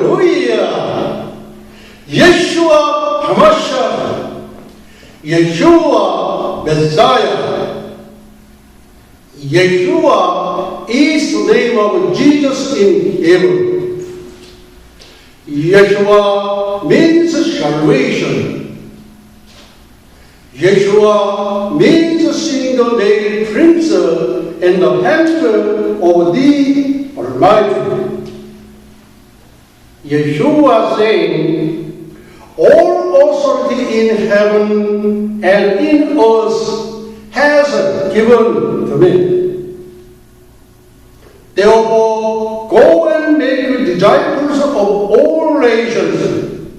할렐루야! 예수와 하마샤, 예수와 메사야. Yeshua is the name of Jesus in Hebrew. Yeshua means salvation. Yeshua means seeing the naked prince and the hand of the Almighty. Yeshua saying, all authority in heaven and in earth has given to me. Therefore, go and make disciples of all nations,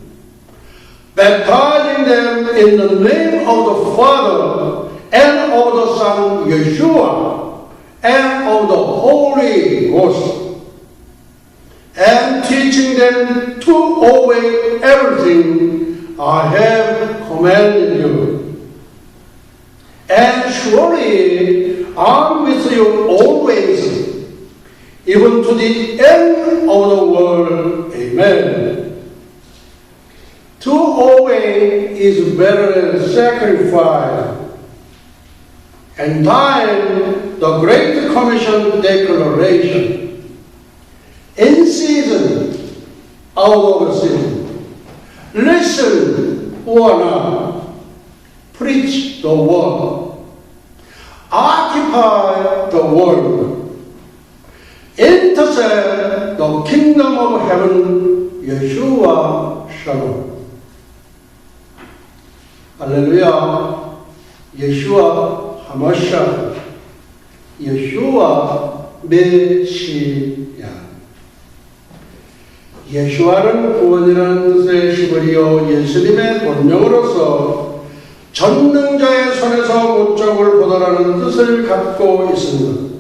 baptizing them in the name of the Father and of the Son Yeshua and of the Holy Ghost, and teaching them to obey everything I have commanded you. And surely I'm with you always, even to the end of the world. Amen. To obey is better than sacrifice. And time, the Great Commission Declaration. In season, out of season. Listen or not. Preach the word. Occupy the world. Intercede the kingdom of heaven. Yeshua Shalom. Hallelujah. Yeshua Hamashiach. Yeshua 메시아. 예수와는 구원이라는 뜻의 히브리어 예수님의 본명으로서 전능자의 손에서 목적을 보다라는 뜻을 갖고 있습니다.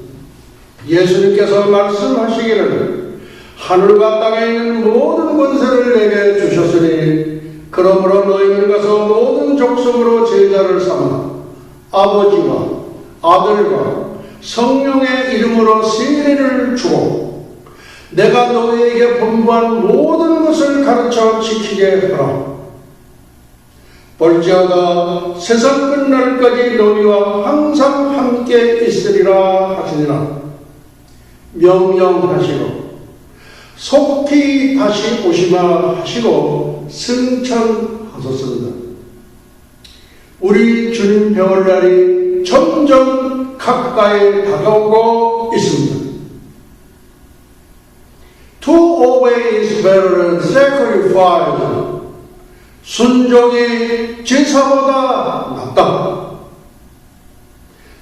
예수님께서 말씀하시기를 하늘과 땅에 있는 모든 권세를 내게 주셨으니 그러므로 너희는 가서 모든 족속으로 제자를 삼아 아버지와 아들과 성령의 이름으로 세례를 주고 내가 너희에게 분부한 모든 것을 가르쳐 지키게 하라. 볼지어다 세상 끝날까지 너희와 항상 함께 있으리라 하시니라. 명령하시고 속히 다시 오시마 하시고 승천하셨습니다. 우리 주님 배울 날이 점점 가까이 다가오고 있습니다. To obey is better than sacrifice. 순종이 제사보다 낫다.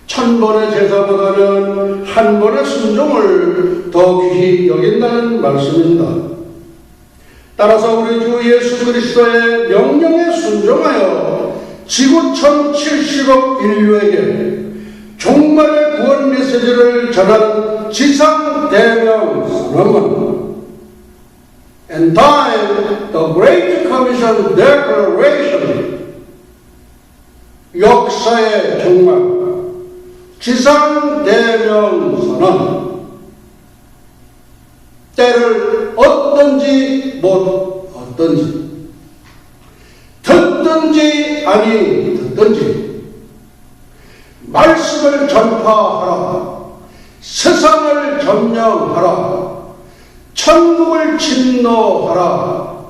1000번의 제사보다는 한 번의 순종을 더 귀히 여긴다는 말씀입니다. 따라서 우리 주 예수 그리스도의 명령에 순종하여 지구촌 70억 인류에게 종말의 구원 메시지를 전하는 지상 대명 선언문 and time the Great Commission Declaration 역사의 종말 지상 대명 선언 때를 얻든지 못 얻든지 듣든지 아니 듣든지 말씀을 전파하라. 세상을 점령하라. 천국을 침노하라.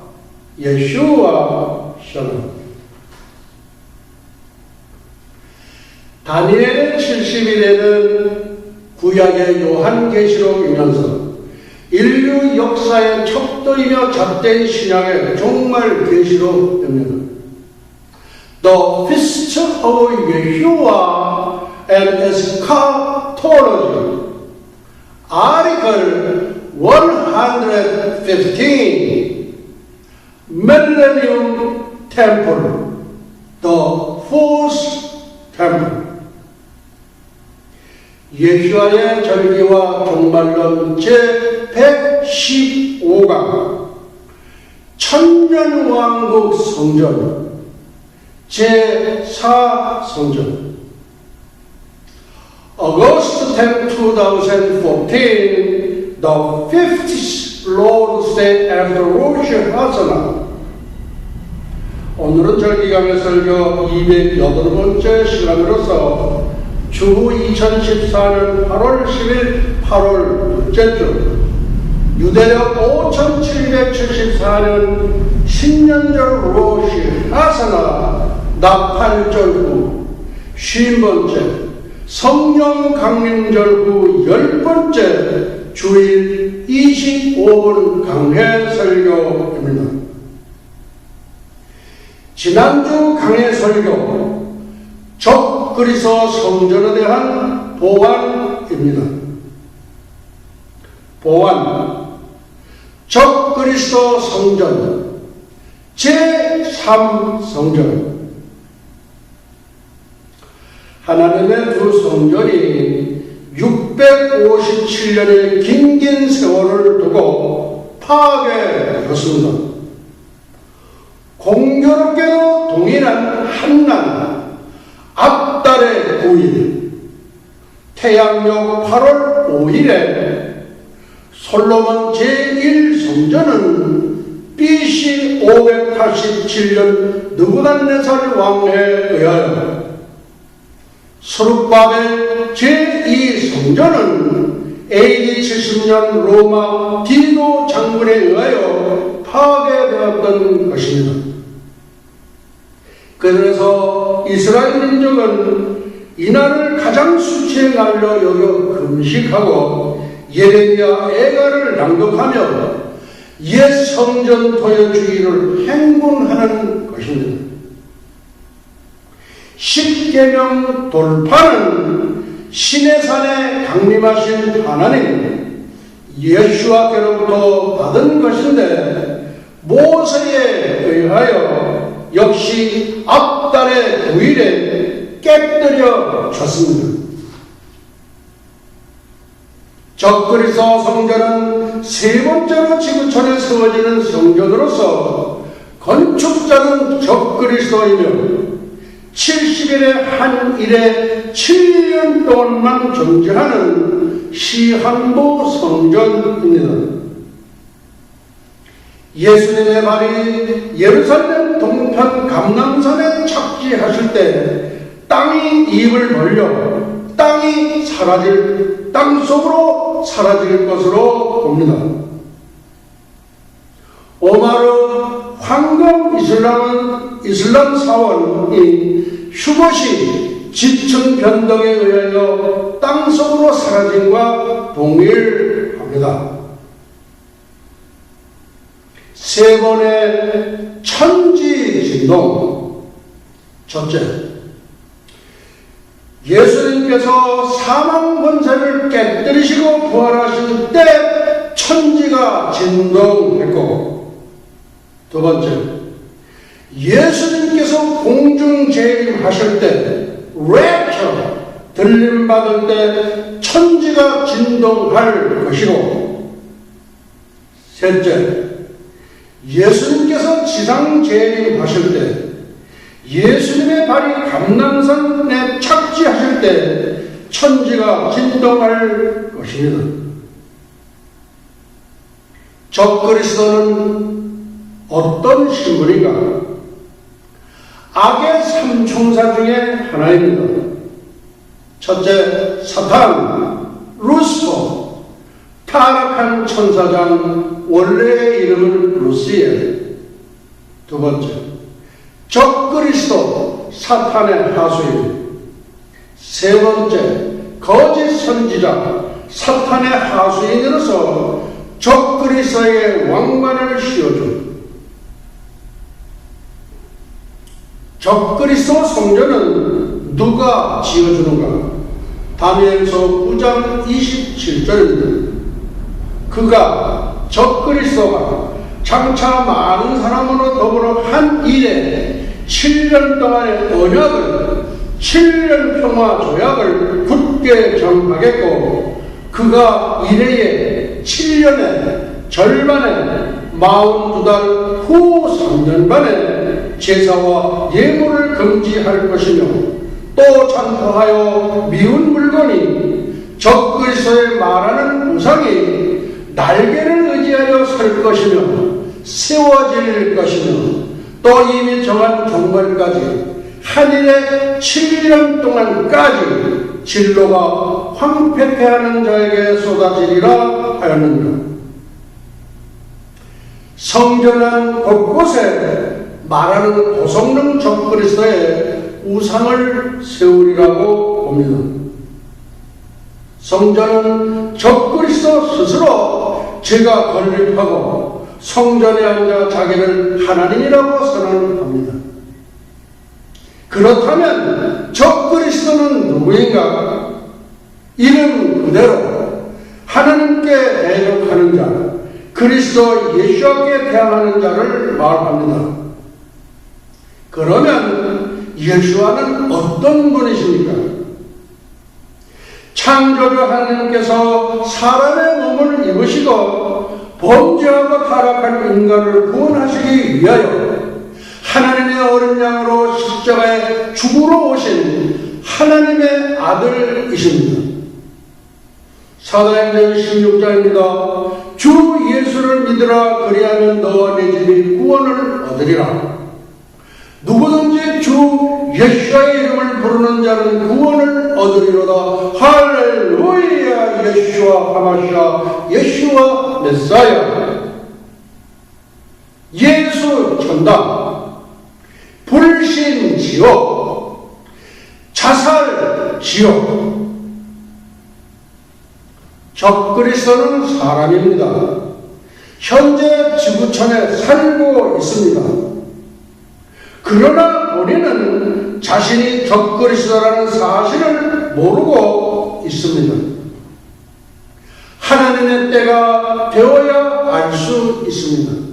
예수와 샬롬. 다니엘의 70일에는 구약의 요한계시록이면서 인류 역사의 척도이며 잣된 신약의 종말 계시록입니다. The Feast of Yeshua and Eschatology, Article 115, Millennium Temple, the Fourth Temple. 예수와의 절기와 종말론 제115강 천년왕국 성전 제4성전 August 10, 2014, the 50th Lord's Day after Rosh Hashanah. 오늘은 절기강의 설교 208번째 시간으로서 주후 2014년 8월 10일 8월 둘째 주 유대력 5774년 신년절 로시 하사나 나팔절 후 50번째 성령 강림절 후 10번째 주일 25분 강해 설교입니다. 지난주 강해 설교 적그리스도 성전에 대한 보완입니다. 보완 적그리스도 성전 제3성전 하나님의 두 성전이 657년의 긴긴 세월을 두고 파괴되었습니다. 공교롭게도 동일한 한날 앞달의 9일 태양력 8월 5일에 솔로몬 제1성전은 BC 587년 느부갓네살 왕에 의하여 스룹바벨 제2성전은 AD 70년 로마 디도 장군에 의하여 파괴되었던 것입니다. 그래서 이스라엘 민족은 이날을 가장 수치의 날로 여겨 금식하고 예레미야 애가를 낭독하며 옛 성전 토여 주의를 행군하는 것입니다. 십계명 돌파는 시내산에 강림하신 하나님 예수와께로부터 받은 것인데 모세에 의하여 역시 앞달의 9일에 깨뜨려졌습니다. 적그리스도 성전은 세 번째로 지구촌에 세워지는 성전으로서 건축자는 적그리스도이며 70일의 한 일에 7년 동안만 존재하는 시한부 성전입니다. 예수님의 발이 예루살렘 동편 감람산에 착지하실 때 땅이 입을 벌려 땅속으로 사라질 것으로 봅니다. 오마르 황금 이슬람 사원이 휴것이 지층 변동에 의하여 땅속으로 사라짐과 동일합니다. 세 번의 천지진동. 첫째, 예수님께서 사망 권세를 깨뜨리시고 부활하신 때 천지가 진동했고, 두 번째, 예수님께서 공중 재림하실 때 랩처 들림받을 때 천지가 진동할 것이고, 셋째, 예수님께서 지상 재림하실 때 예수님의 발이 감람산에 착지하실 때 천지가 진동할 것입니다. 적그리스도는 어떤 신분인가? 악의 삼총사 중에 하나입니다. 첫째, 사탄, 루스퍼, 타락한 천사장, 원래의 이름은 루시엘. 두 번째, 적그리스도, 사탄의 하수인. 세 번째, 거짓 선지자, 사탄의 하수인으로서 적그리스도의 왕관을 씌워준. 적그리스도 성전은 누가 지어주는가? 다니엘서 9장 27절입니다. 그가 적그리스도가 장차 많은 사람으로 더불어 한 일에 7년 동안의 언약을 7년 평화 조약을 굳게 정하겠고, 그가 이래에 7년에 절반에 42달 후 3년 반에 제사와 예물을 금지할 것이며 또 잔포하여 미운 물건이 적그리스도의 말하는 우상이 날개를 의지하여 설 것이며 세워질 것이며 또 이미 정한 종말까지 한일의 7년 동안까지 진로가 황폐케 하는 자에게 쏟아지리라 하였느니라. 성전은 곳곳에 말하는 고성능 적그리스도의 우상을 세우리라고 봅니다. 성전은 적그리스도 스스로 죄가 건립하고 성전에 앉아 자기를 하나님이라고 선언합니다. 그렇다면 적그리스도는 누구인가? 이름 그대로 하나님께 대적하는 자, 그리스도 예수께 대항하는 자를 말합니다. 그러면 예수와는 어떤 분이십니까? 창조주 하나님께서 사람의 몸을 입으시고 범죄하고 타락한 인간을 구원하시기 위하여 하나님의 어린 양으로 십자가에 죽으러 오신 하나님의 아들이십니다. 사도행전 16장입니다. 주 예수를 믿으라 그리하면 너와 네 집이 구원을 얻으리라. 누구든지 주 예수의 이름을 부르는 자는 구원을 얻으리로다. 할렐루야. 예수와 하마시아, 예수와 메사야. 예수 천당, 불신 지옥, 자살 지옥. 적그리스도는 사람입니다. 현재 지구촌에 살고 있습니다. 그러나 본인은 자신이 적그리스도라는 사실을 모르고 있습니다. 하나님의 때가 되어야 알 수 있습니다.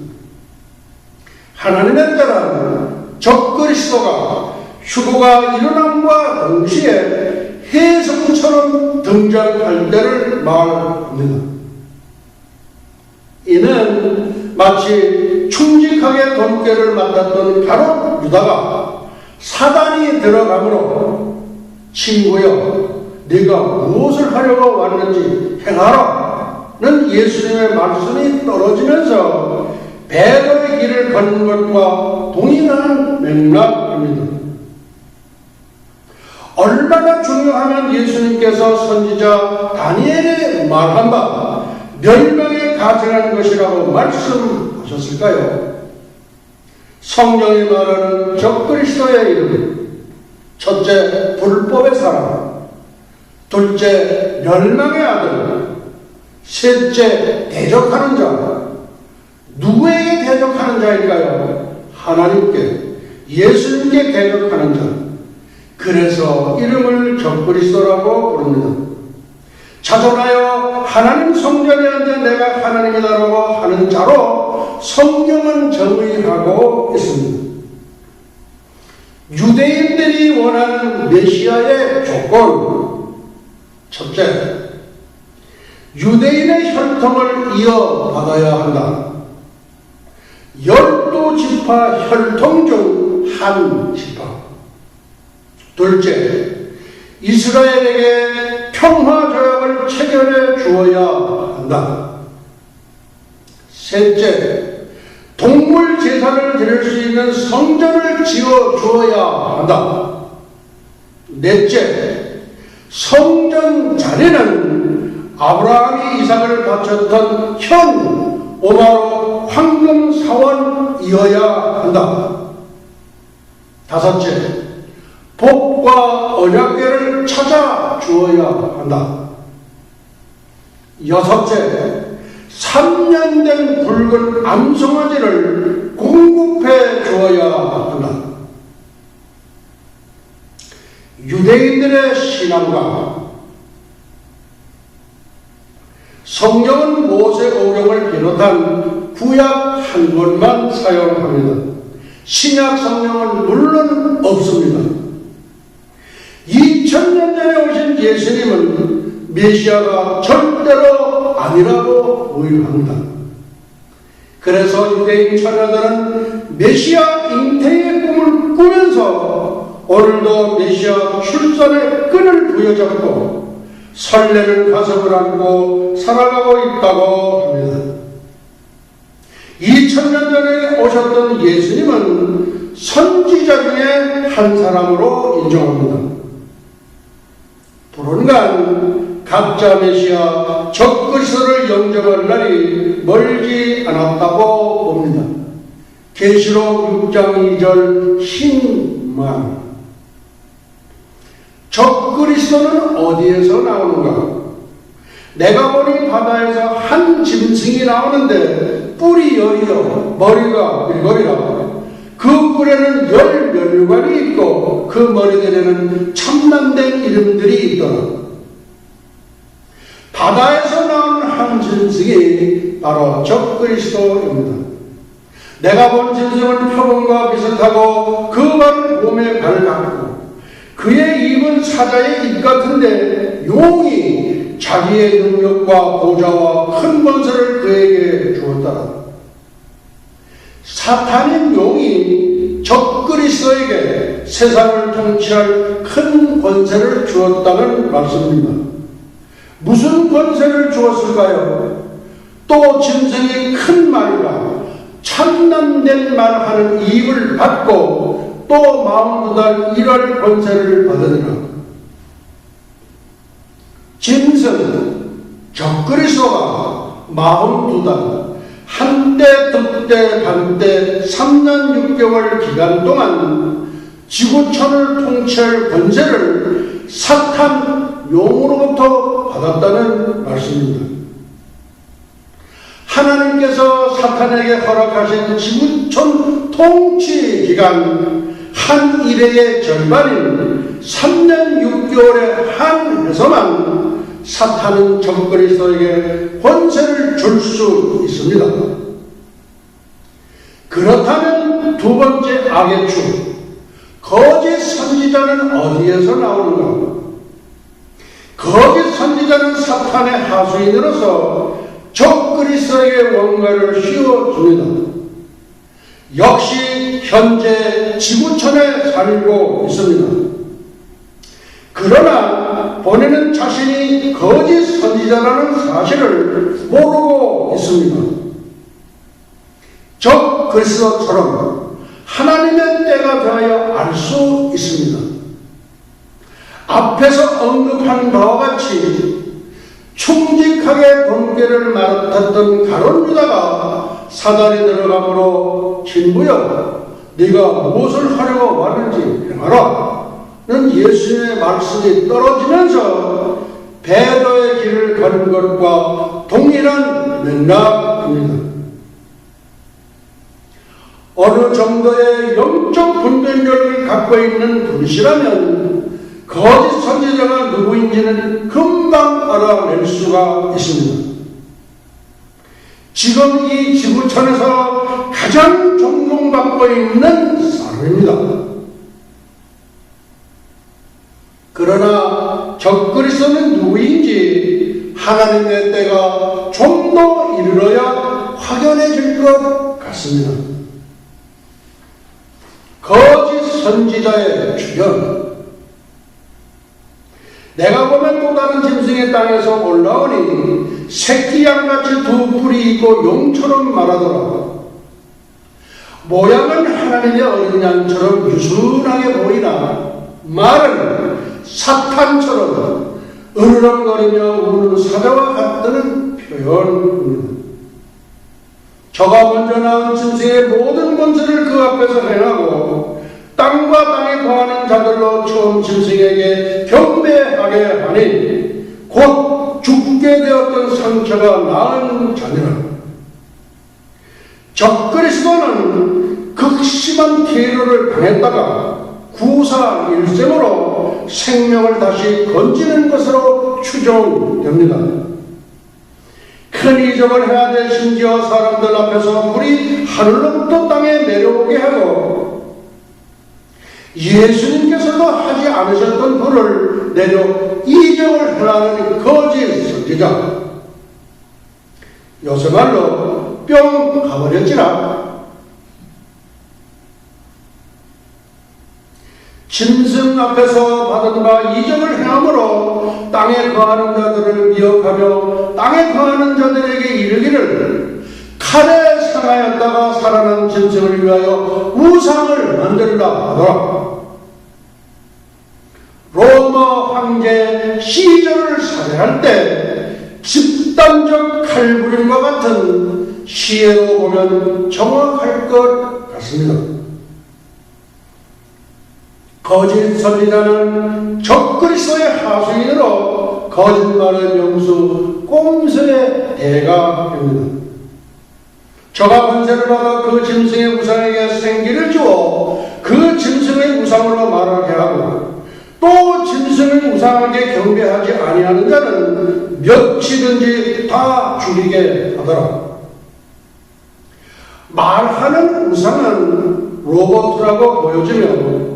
하나님의 때란 적그리스도가 휴거가 일어남과 동시에 혜성처럼 등장할 때를 말합니다. 이는 마치 충직하게 돈꾀를 맡았던 가룟 유다가 사단이 들어가므로 친구여 네가 무엇을 하려고 왔는지 행하라는 예수님의 말씀이 떨어지면서 배도의 길을 걷는 것과 동일한 맥락입니다. 얼마나 중요하면 예수님께서 선지자 다니엘에 말한 바 멸망에 가증한 것이라고 말씀하셨을까요? 성경이 말하는 적그리스도의 이름, 첫째 불법의 사람, 둘째 멸망의 아들, 셋째 대적하는 자. 누구에게 대적하는 자일까요? 하나님께, 예수님께 대적하는 자. 그래서 이름을 적그리스도라고 부릅니다. 자존하여 하나님 성전에 앉아 내가 하나님이다라고 하는 자로 성경은 정의하고 있습니다. 유대인들이 원하는 메시아의 조건, 첫째, 유대인의 혈통을 이어받아야 한다. 12지파 혈통 중 한 지파. 둘째, 이스라엘에게 평화조약을 체결해 주어야 한다. 셋째, 동물 제사를 드릴 수 있는 성전을 지어 주어야 한다. 넷째, 성전 자리는 아브라함이 이삭을 바쳤던 현 오마로 황금 사원이어야 한다. 다섯째, 복과 언약궤를 찾아 주어야 한다. 여섯째, 3년 된 붉은 암송아지를 공급해 주어야 한다. 유대인들의 신앙과 성경은 모세오경을 비롯한 구약 한 권만 사용합니다. 신약 성경은 물론 없습니다. 2000년 전에 오신 예수님은 메시아가 절대로 아니라고 부인합니다. 그래서 유대인 처녀들은 메시아 잉태의 오늘도 메시아 출산의 끈을 부여잡고 설레는 가슴을 안고 살아가고 있다고 합니다. 2000년 전에 오셨던 예수님은 선지자 중에 한 사람으로 인정합니다. 불언간 가짜 메시아 적그리스도를 영접할 날이 멀지 않았다고 봅니다. 계시록 6장 2절 신망. 적그리스도는 어디에서 나오는가? 내가 보니 바다에서 한 짐승이 나오는데 뿔이 여리여 머리가 일곱이라. 그 뿔에는 10면류관이 있고 그 머리들에는 참남된 이름들이 있더라. 바다에서 나오는 한 짐승이 바로 적그리스도입니다. 내가 본 짐승은 표범과 비슷하고 그 발은 곰의 발을 갖고 그의 입은 사자의 입 같은데 용이 자기의 능력과 보좌와 큰 권세를 그에게 주었더라. 사탄인 용이 적그리스도에게 세상을 통치할 큰 권세를 주었다는 말씀입니다. 무슨 권세를 주었을까요? 또 짐승이 큰 말과 참남된 말하는 입을 받고 또 42달 1월 권세를 받으리라. 짐승 적그리스도가 42달 한때 득때 반때 3년 6개월 기간 동안 지구촌을 통치할 권세를 사탄 용으로부터 받았다는 말씀입니다. 하나님께서 사탄에게 허락하신 지구촌 통치 기간 한 일회의 절반인 3년 6개월에 한해서만 사탄은 적그리스도에게 권세를 줄 수 있습니다. 그렇다면 두 번째 악의 축, 거짓 선지자는 어디에서 나오는가? 거짓 선지자는 사탄의 하수인으로서 적그리스도에게 원가를 씌워줍니다. 역시 현재 지구촌에 살고 있습니다. 그러나 본인은 자신이 거짓 선지자라는 사실을 모르고 있습니다. 적그리스도처럼 하나님의 때가 되어 알 수 있습니다. 앞에서 언급한 바와 같이 충직하게 본궤를 맡았던 가룟 유다가 사단이 들어가므로 친구여 네가 무엇을 하려고 왔는지 행하라 는 예수님의 말씀이 떨어지면서 배도의 길을 가는 것과 동일한 맥락입니다. 어느 정도의 영적 분별력을 갖고 있는 분이시라면 거짓 선지자가 누구인지는 금방 알아낼 수가 있습니다. 지금 이 지구촌에서 가장 존경받고 있는 사람입니다. 그러나 적그리스도는 누구인지 하나님의 때가 좀 더 이르러야 확연해질 것 같습니다. 거짓 선지자의 출현. 내가 보면 또 다른 짐승의 땅에서 올라오니 새끼 양같이 두 뿔이 있고 용처럼 말하더라. 모양은 하나님의 어린 양처럼 유순하게 보이나 말은 사탄처럼 으르렁거리며 우는 사자와 같다는 표현입니다. 저가 먼저 낳은 짐승의 모든 권세를 그 앞에서 행하고 땅과 땅에 거하는 자들로 처음 짐승에게 경배하게 하니 곧 죽게 되었던 상처가 나은 자니라. 적그리스도는 극심한 피해를 당했다가 구사 일sem으로 생명을 다시 건지는 것으로 추정됩니다. 큰 이적을 해야 될 심지어 사람들 앞에서 불이 하늘로부터 땅에 내려오게 하고 예수님께서도 하지 않으셨던 불을 내려 이적을 하라는 거짓 선지자. 요새 말로 뿅 가버렸지라. 짐승 앞에서 받은 바 이적을 행함으로 땅에 거하는 자들을 미혹하며 땅에 거하는 자들에게 이르기를 칼에 상하였다가 살아난 짐승을 위하여 우상을 만들라 하더라. 로마 황제 시저를 살해할 때 집단적 칼부림과 같은 시혜로 보면 정확할 것 같습니다. 거짓 선지자는 적그리스도의 하수인으로 거짓말의 명수 꼼수의 대가입니다. 저가 권세를 받아 그 짐승의 우상에게 생기를 주어 그 짐승의 우상으로 말하게 하고 또 짐승의 우상에게 경배하지 아니하는 자는 몇이든지 다 죽이게 하더라. 말하는 우상은 로봇이라고 보여지며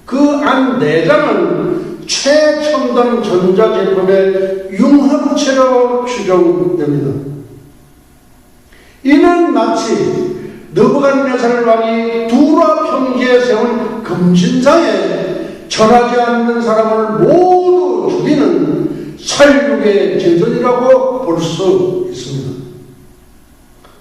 그 안 내장은 최첨단 전자제품의 융합체로 추정됩니다. 이는 마치 느부갓네살 왕이 두라 평지에 세운 금신상에 절하지 않는 사람을 모두 죽이는 살육의 제전이라고 볼 수 있습니다.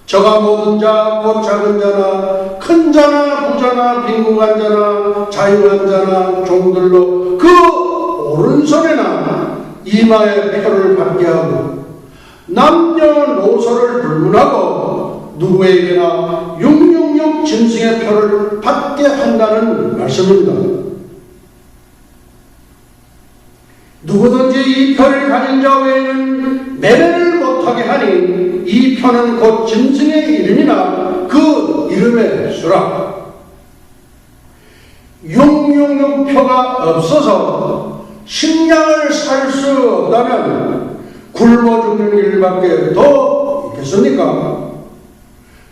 저가 모든 자, 곧 작은 자나 큰 자나 부자나 빈궁한 자나 자유한 자나 종들로 그 오른손에나 이마에 표를 받게 하고 남녀노소를 불문하고 누구에게나 666 짐승의 표를 받게 한다는 말씀입니다. 누구든지 이 표를 가진 자 외에는 매매를 못하게 하니 이 표는 곧 짐승의 이름이나 그 이름의 수라. 666표가 없어서 식량을 살 수 없다면 굶어 죽는 일밖에 더 있겠습니까?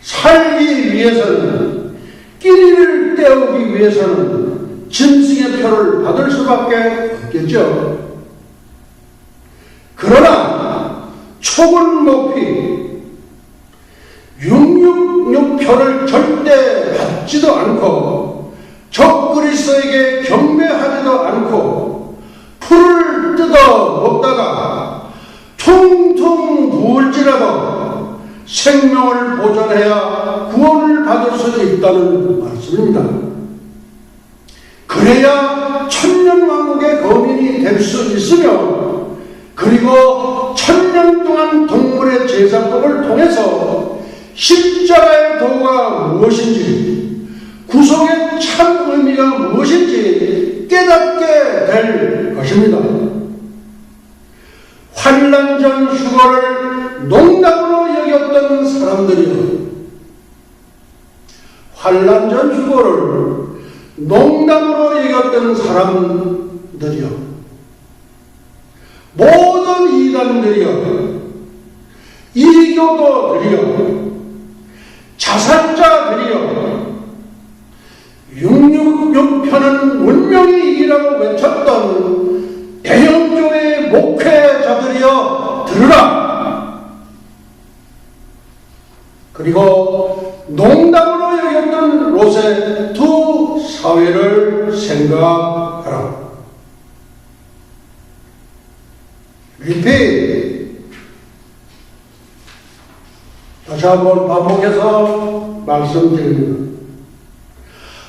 살기 위해서는, 끼니를 때우기 위해서는 짐승의 표를 받을 수밖에 없겠죠. 그러나 촉은 높이 666표를 절대 받지도 않고 적그리스도에게 경배하지도 않고 풀을 뜯어 먹다가 퉁퉁 부을지라도 생명을 보존해야 구원을 받을 수 있다는 말씀입니다. 그래야 천년왕국의 거민이 될 수 있으며 그리고 1000년 동안 동물의 제사법을 통해서 십자가의 도가 무엇인지 구속의 참 의미가 무엇인지 깨닫게 될 것입니다. 환난 전 휴거를 농담으로 여겼던 사람들이요, 환난 전 휴거를 농담으로 여겼던 사람들이요, 모든 이단들이요, 이교도들이요, 자살자들이요, 666표는 운명의 이기라고 외쳤던 대형교회 목회자들이여 들으라. 그리고 농담으로 여겼던 롯의 두 사회를 생각하라. 리핏. 다시 한번 반복해서 말씀드립니다.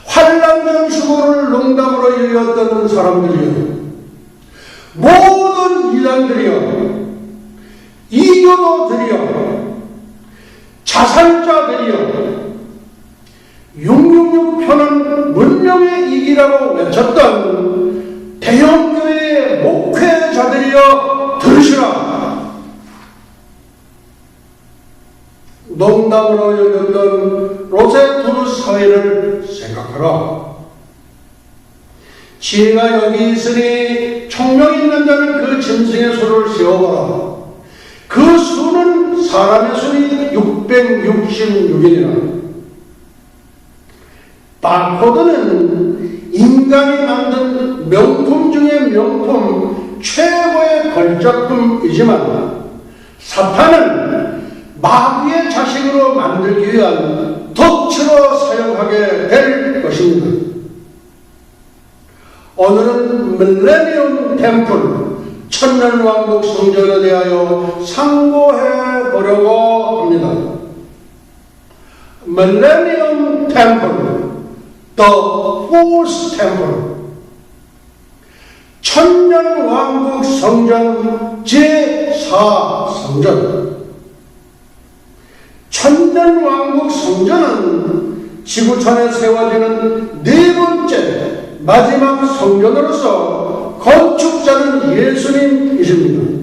환난 전 휴거를 농담으로 여겼던 사람들이요, 모든 이단들이요, 이교도들이요, 자살자들이요, 666표는 문명의 이기라고 외쳤던 대형교회의 목회자들이여 들으시라. 농담으로 여겼던 롯의 두 사회를 생각하라. 지혜가 여기 있으니 총명 있는 자는 그 짐승의 수를 세워보라. 그 수는 사람의 수이 666이라. 바코드는 인간이 만든 명품 중의 명품, 최고의 걸작품이지만 사탄은 마귀의 자식으로 만들기 위한 덫으로 사용하게 될 것입니다. 오늘은 밀레니엄 템플, 천년왕국 성전에 대하여 상고해 보려고 합니다. 밀레니엄 템플, The Fourth Temple, 천년왕국 성전 제4성전. 천년왕국 성전은 지구촌에 세워지는 네 번째 마지막 성전으로서 건축자는 예수님이십니다.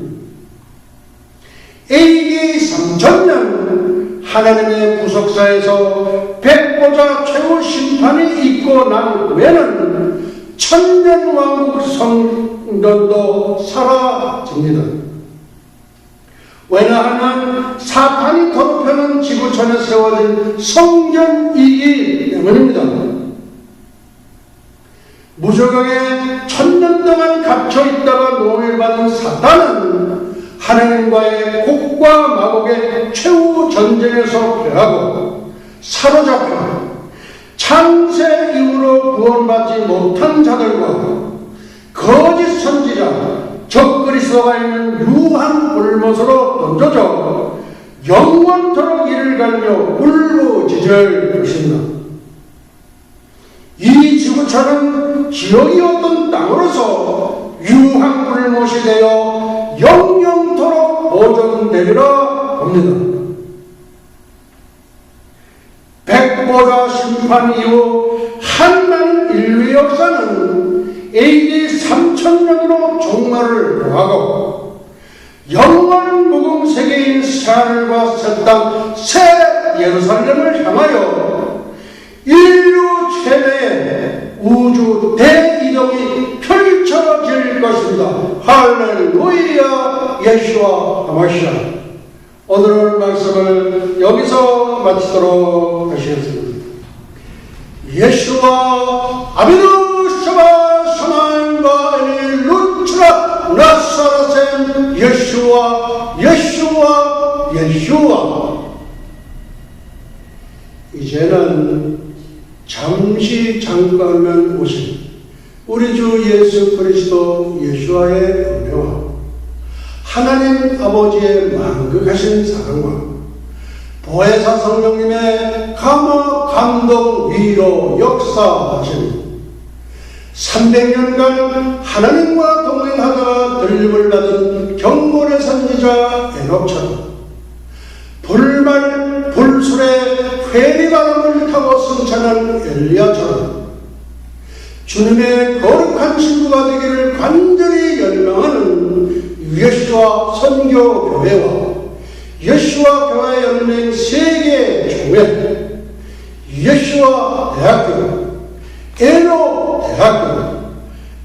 AD 3000년 하나님의 구속사에서 백보자 최후 심판이 있고 난 후에는 천년왕국 성전도 사라집니다. 왜냐하면 사탄이 더럽혀놓은 지구촌에 세워진 성전이기 때문입니다. 무저강에 1000년 동안 갇혀있다가 노예를 받은 사탄은 하나님과의 곡과 마곡의 최후 전쟁에서 패하고 사로잡혀 창세 이후로 구원받지 못한 자들과 거짓 선지자 적그리스도가 있는 유한 불못으로 던져져 영원토록 이를 갈며 울부짖을 것입니다. 이 지구촌은 기억이 없던 땅으로서 유한 불못이 되어 영영토록 보존되리라 봅니다. 백보자 심판 이후 한나는 인류의 역사는 AD 3000년으로 종말을 보하고 영원 무궁 세계인 새하늘과 새 땅 새 예루살렘을 향하여 인류 최대의 우주 대이동이 펼쳐질 것입니다. 할렐루야. 예수와 하마시아. 오늘 말씀을 여기서 마치도록 하시겠습니다. 예수와 아비누 샤바 샤만과 루츠라 나사라센 예수와 예수와 예수와. 이제는 잠깐만 오신 우리 주 예수 그리스도 예수와의 은혜와 하나님 아버지의 만극하신 사랑과 보혜사 성령님의 감화, 감동, 위로, 역사하심 300년간 하나님과 동행하다가 들림을 받은 경골의 선지자 에녹처럼 불말, 불술에 회리바람을 타고 승천한 엘리야처럼 주님의 거룩한 친구가 되기를 간절히 열망하는 예수와 선교교회와 예수와 교회 연맹 세계 총회, 예수와 대학교, 에노 대학교,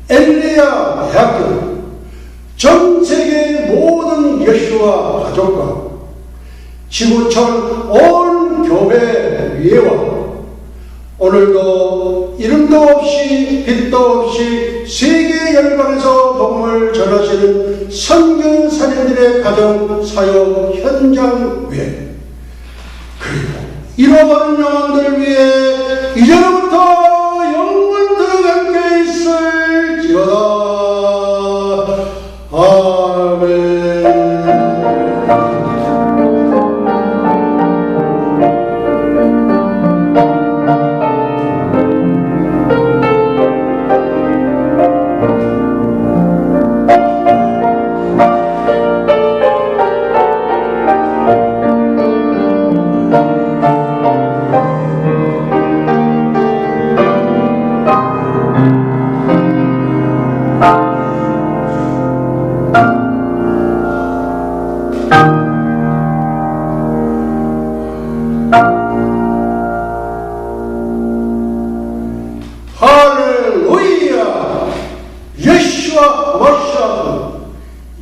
엘리야 대학교, 전 세계의 모든 예수와 가족과 지구촌 온 교회 위에와 오늘도 이름도 없이 빛도 없이 세계 열방에서 복음을 전하시는 선교사님들의 가정 사역 현장 위에 그리고 잃어버린 영혼들 위해 이제부터 영원토록 함께 있을지어다. 아멘.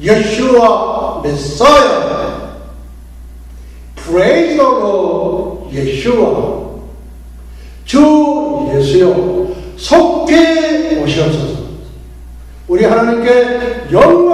예수와 메사야. Praise the Lord. 예수와 주 예수여 속히 오시옵소서. 우리 하나님께 영광